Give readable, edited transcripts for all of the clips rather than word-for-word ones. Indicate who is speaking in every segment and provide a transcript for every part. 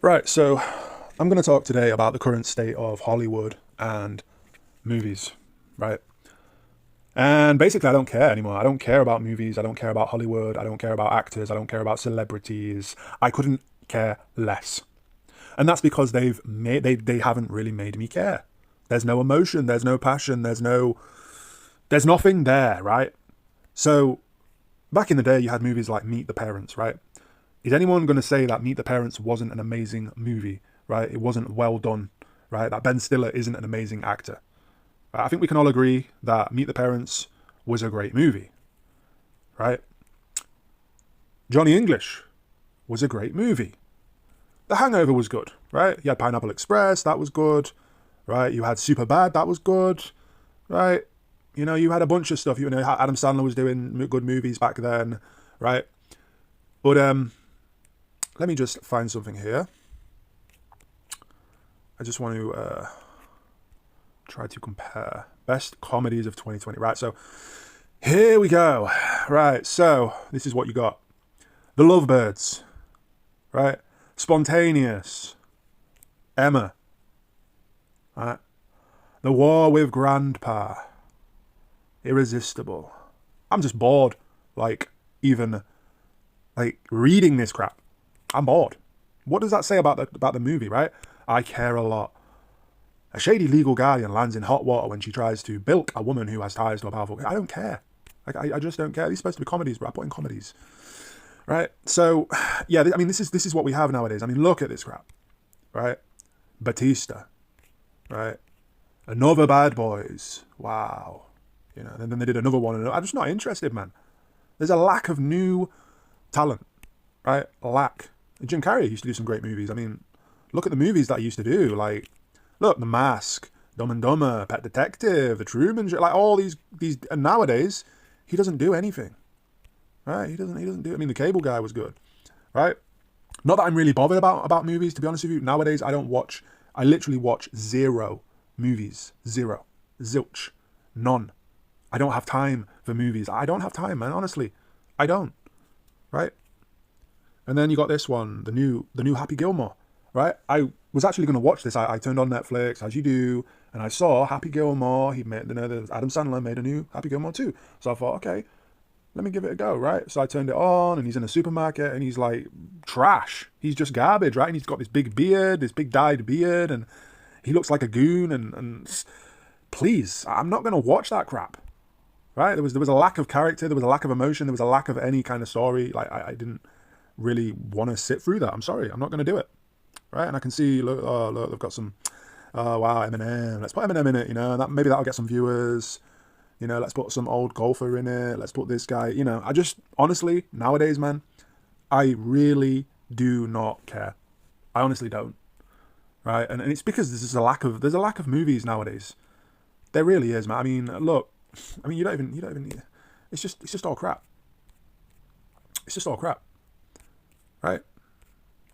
Speaker 1: Right, so I'm going to talk today about the current state of Hollywood and movies, right? And basically, I don't care anymore. I don't care about movies. I don't care about Hollywood. I don't care about actors. I don't care about celebrities. I couldn't care less. And that's because they haven't really made me care. There's no emotion, there's no passion, there's nothing there, right? So back in the day you had movies like Meet the Parents, right? Is anyone going to say that Meet the Parents wasn't an amazing movie, right? It wasn't well done, right? That Ben Stiller isn't an amazing actor. I think we can all agree that Meet the Parents was a great movie, right? Johnny English was a great movie. The Hangover was good, right? You had Pineapple Express, that was good, right? You had Superbad, that was good, right? You know, you had a bunch of stuff. You know, Adam Sandler was doing good movies back then, right? But let me just find something here. I just want to try to compare best comedies of 2020. Right, so here we go. Right, so this is what you got: The Lovebirds, right? Spontaneous, Emma, right? The War with Grandpa, Irresistible. I'm just bored. Like even like reading this crap, I'm bored. What does that say about the movie, right? I care a lot. A shady legal guardian lands in hot water when she tries to bilk a woman who has ties to a powerful. I don't care. Like I just don't care. These are supposed to be comedies, but I put in comedies, right? So, yeah. I mean, this is what we have nowadays. I mean, look at this crap, right? Batista, right? Another Bad Boys. Wow. You know. And then they did another one, and I'm just not interested, man. There's a lack of new talent, right? A lack. Jim Carrey used to do some great movies. I mean, look at the movies that he used to do. Like, look, The Mask, Dumb and Dumber, Pet Detective, The Truman Show, like all these. And nowadays, he doesn't do anything, right? He doesn't do. I mean, The Cable Guy was good, right? Not that I'm really bothered about movies. To be honest with you, nowadays I don't watch. I literally watch zero movies, zero, zilch, none. I don't have time for movies. I don't have time, man. Honestly, I don't. Right? And then you got this one, the new Happy Gilmore, right? I was actually going to watch this. I turned on Netflix, as you do, and I saw Happy Gilmore. He made, Adam Sandler made a new Happy Gilmore too. So I thought, okay, let me give it a go, right? So I turned it on, and he's in a supermarket, and he's like trash. He's just garbage, right? And he's got this big beard, this big dyed beard, and he looks like a goon. And please, I'm not going to watch that crap, right? There was a lack of character, there was a lack of emotion, there was a lack of any kind of story. Like I didn't really want to sit through that. I'm sorry, I'm not going to do it, right? And I can see, look, oh look, they've got some, oh wow, Eminem. Let's put Eminem in it, you know. That maybe that'll get some viewers. You know, let's put some old golfer in it. Let's put this guy. You know, I just honestly nowadays, man, I really do not care. I honestly don't, right? And it's because there's a lack of movies nowadays. There really is, man. I mean, look, I mean, you don't even. It's just all crap. It's just all crap, right?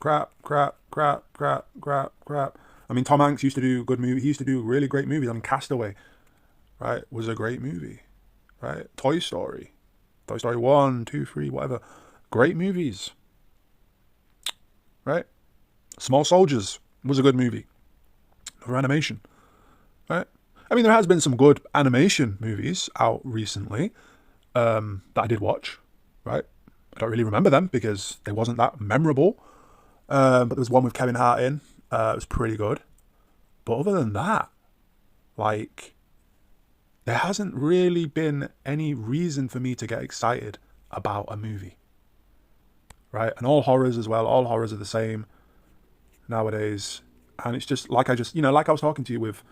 Speaker 1: Crap, crap, crap, crap, crap, crap. I mean, Tom Hanks used to do good movies. He used to do really great movies. I mean, Castaway, right, was a great movie, right? Toy Story 1, 2, 3, whatever. Great movies, right? Small Soldiers was a good movie for animation, right? I mean, there has been some good animation movies out recently that I did watch, right? I don't really remember them because they wasn't that memorable. But there was one with Kevin Hart in. It was pretty good. But other than that, like, there hasn't really been any reason for me to get excited about a movie, right? And all horrors as well. All horrors are the same nowadays. And it's just like like I was talking to you with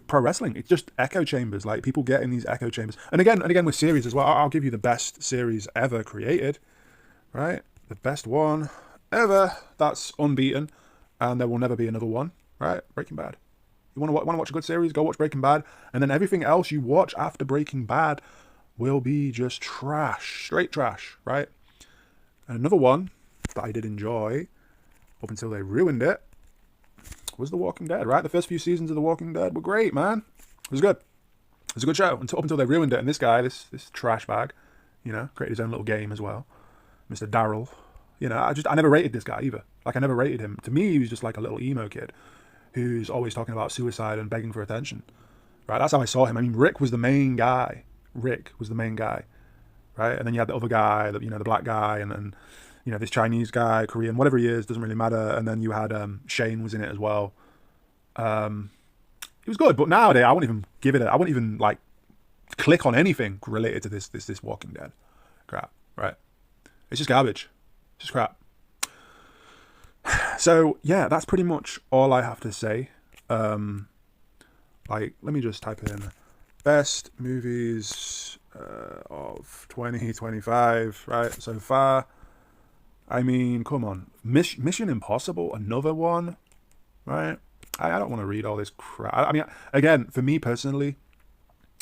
Speaker 1: pro wrestling. It's just echo chambers. Like people get in these echo chambers. And again with series as well. I'll give you the best series ever created, right? The best one ever. That's unbeaten, and there will never be another one, right? Breaking Bad. You want to watch a good series? Go watch Breaking Bad, and then everything else you watch after Breaking Bad will be just trash, straight trash, right? And another one that I did enjoy up until they ruined it was The Walking Dead, right? The first few seasons of The Walking Dead were great, man. It was good. It was a good show up until they ruined it. And this guy, this trash bag, created his own little game as well. Mr. Daryl, You know, I never rated this guy either. Like, I never rated him. To me, he was just like a little emo kid who's always talking about suicide and begging for attention. Right? That's how I saw him. I mean, Rick was the main guy. Rick was the main guy. Right? And then you had the other guy, the black guy, and then, this Chinese guy, Korean, whatever he is, doesn't really matter. And then you had Shane was in it as well. It was good, but nowadays I wouldn't even give it. I wouldn't even like click on anything related to this Walking Dead crap. Right? It's just garbage. It's just crap. So yeah, that's pretty much all I have to say. Let me just type in best movies of 2025, right, so far. I mean, come on. Mission Impossible, another one, right? I don't want to read all this crap. I mean, again, for me personally,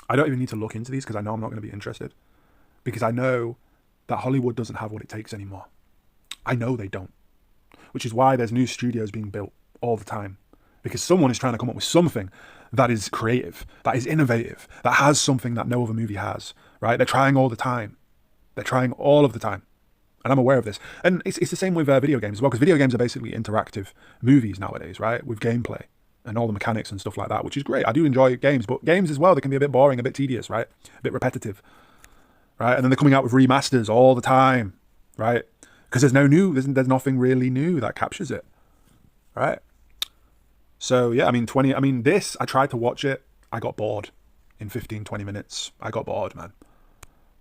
Speaker 1: I don't even need to look into these because I know I'm not going to be interested. Because I know that Hollywood doesn't have what it takes anymore. I know they don't. Which is why there's new studios being built all the time. Because someone is trying to come up with something that is creative, that is innovative, that has something that no other movie has, right? They're trying all the time. They're trying all of the time. And I'm aware of this. And it's the same with video games as well, because video games are basically interactive movies nowadays, right? With gameplay and all the mechanics and stuff like that, which is great. I do enjoy games, but games as well, they can be a bit boring, a bit tedious, right? A bit repetitive, right? And then they're coming out with remasters all the time, right? Because there's nothing really new that captures it, right? So yeah, I tried to watch it. I got bored in 15, 20 minutes. I got bored, man.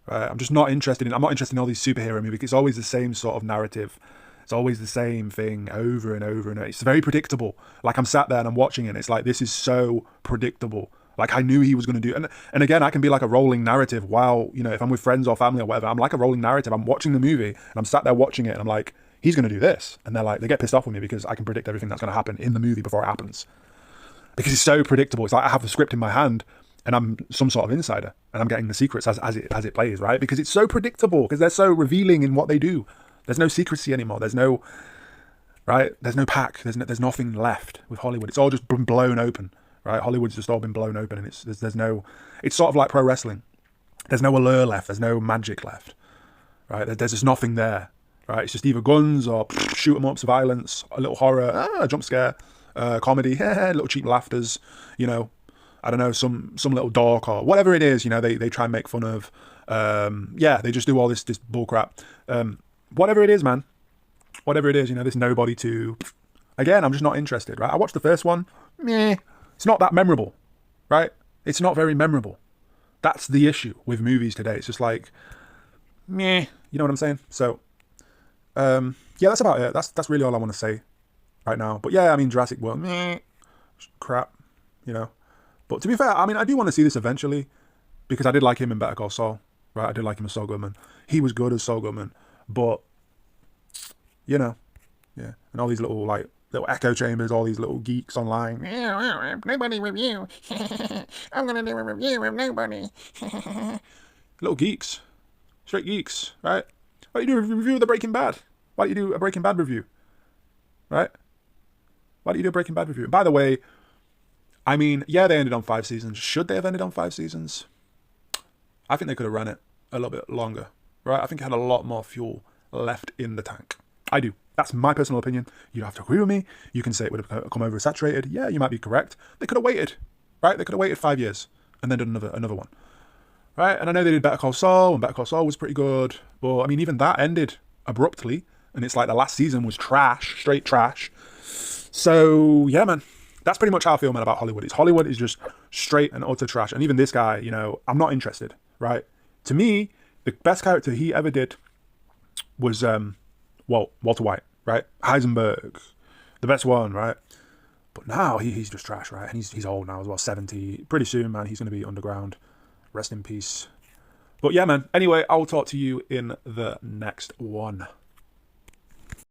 Speaker 1: Right? I'm not interested in all these superhero movies. It's always the same sort of narrative. It's always the same thing over and over and over. It's very predictable. Like, I'm sat there and I'm watching it and it's like, this is so predictable. Like, I knew he was going to do it. And again, I can be like a rolling narrative while, if I'm with friends or family or whatever, I'm like a rolling narrative. I'm watching the movie and I'm sat there watching it and I'm like, he's going to do this. And they get pissed off with me because I can predict everything that's going to happen in the movie before it happens. Because it's so predictable. It's like I have the script in my hand and I'm some sort of insider and I'm getting the secrets as it plays, right? Because it's so predictable, because they're so revealing in what they do. There's no secrecy anymore. There's no pack. There's nothing left with Hollywood. It's all just been blown open, right? Hollywood's just all been blown open, and it's sort of like pro wrestling. There's no allure left. There's no magic left, right? There's just nothing there, right? It's just either guns or shoot 'em ups, violence, a little horror, a jump scare, comedy, little cheap laughters, I don't know, some little dork or whatever it is, they try and make fun of. They just do all this bull crap. Whatever it is, man. Whatever it is, this Nobody 2. Again, I'm just not interested, right? I watched the first one. Meh. It's not that memorable, right? It's not very memorable. That's the issue with movies today. It's just like, meh. You know what I'm saying? So, that's about it. That's really all I want to say right now. But yeah, Jurassic World, meh. Crap, But to be fair, I do want to see this eventually, because I did like him in Better Call Saul, right? I did like him as Saul Goodman. He was good as Saul Goodman, but yeah. And all these little echo chambers, all these little geeks online. Nobody review. I'm gonna do a review of Nobody. Little geeks, straight geeks, right? Why don't you do a review of the Breaking Bad? Why don't you do a Breaking Bad review, right? Why don't you do a Breaking Bad review? By the way, they ended on 5 seasons. Should they have ended on 5 seasons? I think they could have run it a little bit longer, right? I think it had a lot more fuel left in the tank. I do. That's my personal opinion. You don't have to agree with me. You can say it would have come oversaturated. Yeah, you might be correct. They could have waited, right? They could have waited 5 years and then done another one, right? And I know they did Better Call Saul, and Better Call Saul was pretty good. But, even that ended abruptly, and it's like the last season was trash, straight trash. So, yeah, man. That's pretty much how I feel, man, about Hollywood. Hollywood is just straight and utter trash. And even this guy, I'm not interested, right? To me, the best character he ever did was Walter White, right? Heisenberg, the best one, right? But now he's just trash, right? And he's old now as well, 70. Pretty soon, man, he's going to be underground. Rest in peace. But yeah, man. Anyway, I will talk to you in the next one.